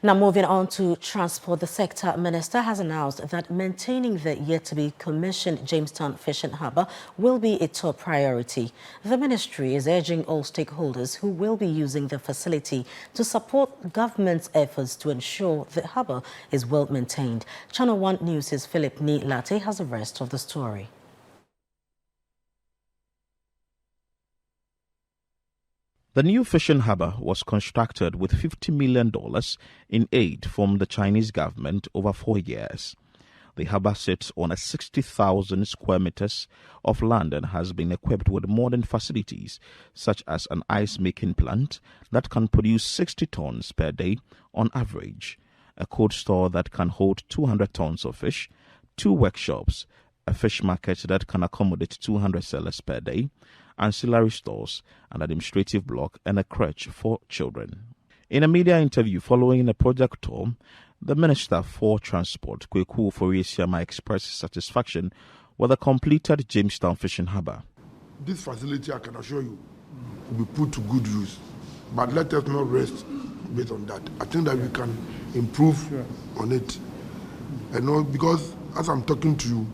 Now, moving on to transport, the sector minister has announced that maintaining the yet-to-be-commissioned Jamestown Fishing Harbour will be a top priority. The ministry is urging all stakeholders who will be using the facility to support government's efforts to ensure the harbour is well maintained. Channel One News' Philip Ni Latte has the rest of the story. The new fishing harbour was constructed with $50 million in aid from the Chinese government over 4 years. The harbour sits on 60,000 square meters of land and has been equipped with modern facilities such as an ice-making plant that can produce 60 tons per day on average, a cold store that can hold 200 tons of fish, 2 workshops, a fish market that can accommodate 200 sellers per day, ancillary stores, an administrative block, and a crèche for children. In a media interview following a project tour, the Minister for Transport, Kweku Ofori-Esiama, expressed satisfaction with the completed Jamestown Fishing Harbour. This facility, I can assure you, will be put to good use. But let us not rest based on that. I think that we can improve on it. And because as I'm talking to you,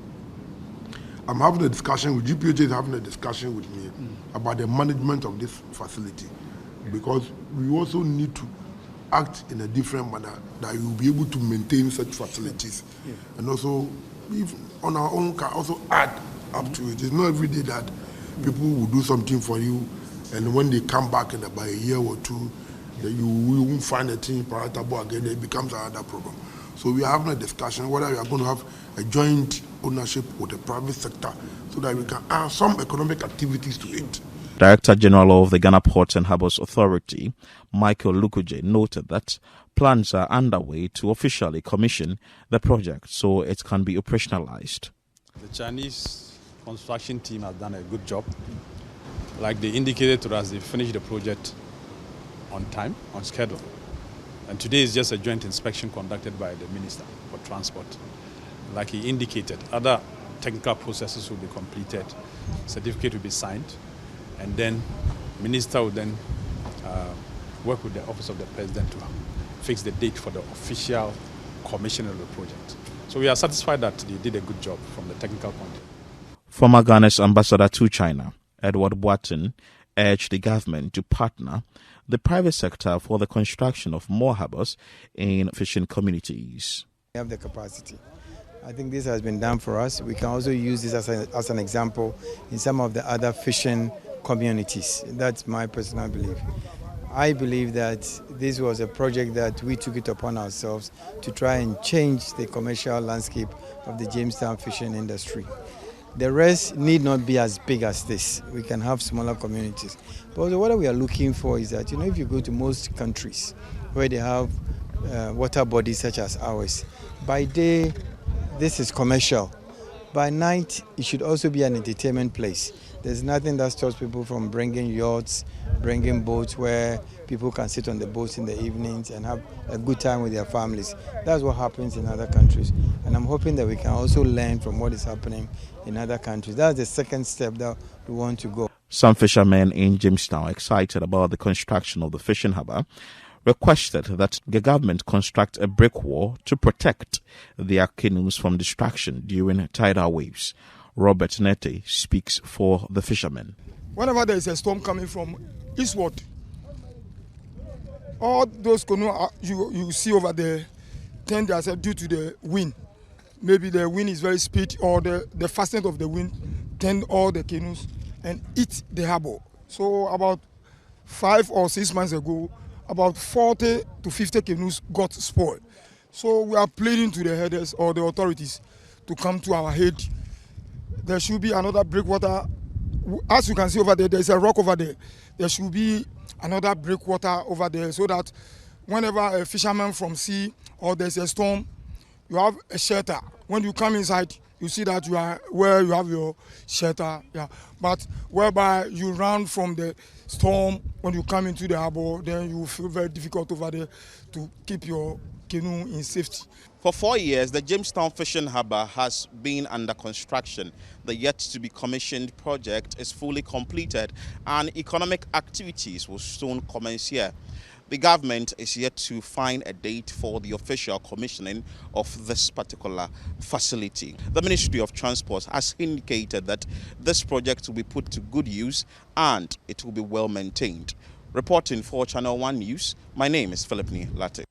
I'm having a discussion with GPHA is having a discussion with me about the management of this facility, because we also need to act in a different manner that you will be able to maintain such facilities, and also if on our own can also add up to it. It's not every day that people will do something for you, and when they come back in about a year or two, that you won't find a thing palatable again. It becomes another problem. So we are having a discussion whether we are going to have a joint ownership with the private sector so that we can add some economic activities to it. Director General of the Ghana Ports and Harbours Authority, Michael Lukuje, noted that plans are underway to officially commission the project so it can be operationalized. The Chinese construction team has done a good job. Like they indicated to us, they finished the project on time, on schedule. And today is just a joint inspection conducted by the Minister for Transport. Like he indicated, other technical processes will be completed, certificate will be signed, and then Minister will then work with the Office of the President to fix the date for the official commissioning of the project. So we are satisfied that they did a good job from the technical point of view. Former Ghana's ambassador to China, Edward Boateng, urged the government to partner the private sector for the construction of more harbours in fishing communities. We have the capacity. I think this has been done for us. We can also use this as an example in some of the other fishing communities. That's my personal belief. I believe that this was a project that we took it upon ourselves to try and change the commercial landscape of the Jamestown fishing industry. The rest need not be as big as this. We can have smaller communities. But what we are looking for is that, if you go to most countries where they have water bodies such as ours, by day, this is commercial. By night, it should also be an entertainment place. There's nothing that stops people from bringing yachts, bringing boats where people can sit on the boats in the evenings and have a good time with their families. That's what happens in other countries. And I'm hoping that we can also learn from what is happening in other countries. That's the second step that we want to go. Some fishermen in Jamestown, excited about the construction of the fishing harbour, requested that the government construct a brick wall to protect their canoes from destruction during tidal waves. Robert Nete speaks for the fishermen. Whenever there is a storm coming from eastward, all those canoes you see over there tend themselves due to the wind. Maybe the wind is very speed, or the fastness of the wind tend all the canoes and eat the harbour. So about 5 or 6 months ago, about 40 to 50 canoes got spoiled. So we are pleading to the headers or the authorities to come to our aid. There should be another breakwater. As you can see over there, there's a rock over there. There should be another breakwater over there so that whenever a fisherman from sea or there's a storm, you have a shelter. When you come inside, you see that you are where you have your shelter. Yeah. But whereby you run from the storm, when you come into the harbour, then you feel very difficult over there to keep your canoe in safety. For 4 years, the Jamestown Fishing Harbour has been under construction. The yet-to-be-commissioned project is fully completed and economic activities will soon commence here. The government is yet to find a date for the official commissioning of this particular facility. The Ministry of Transport has indicated that this project will be put to good use and it will be well maintained. Reporting for Channel One News, my name is Philip Latte.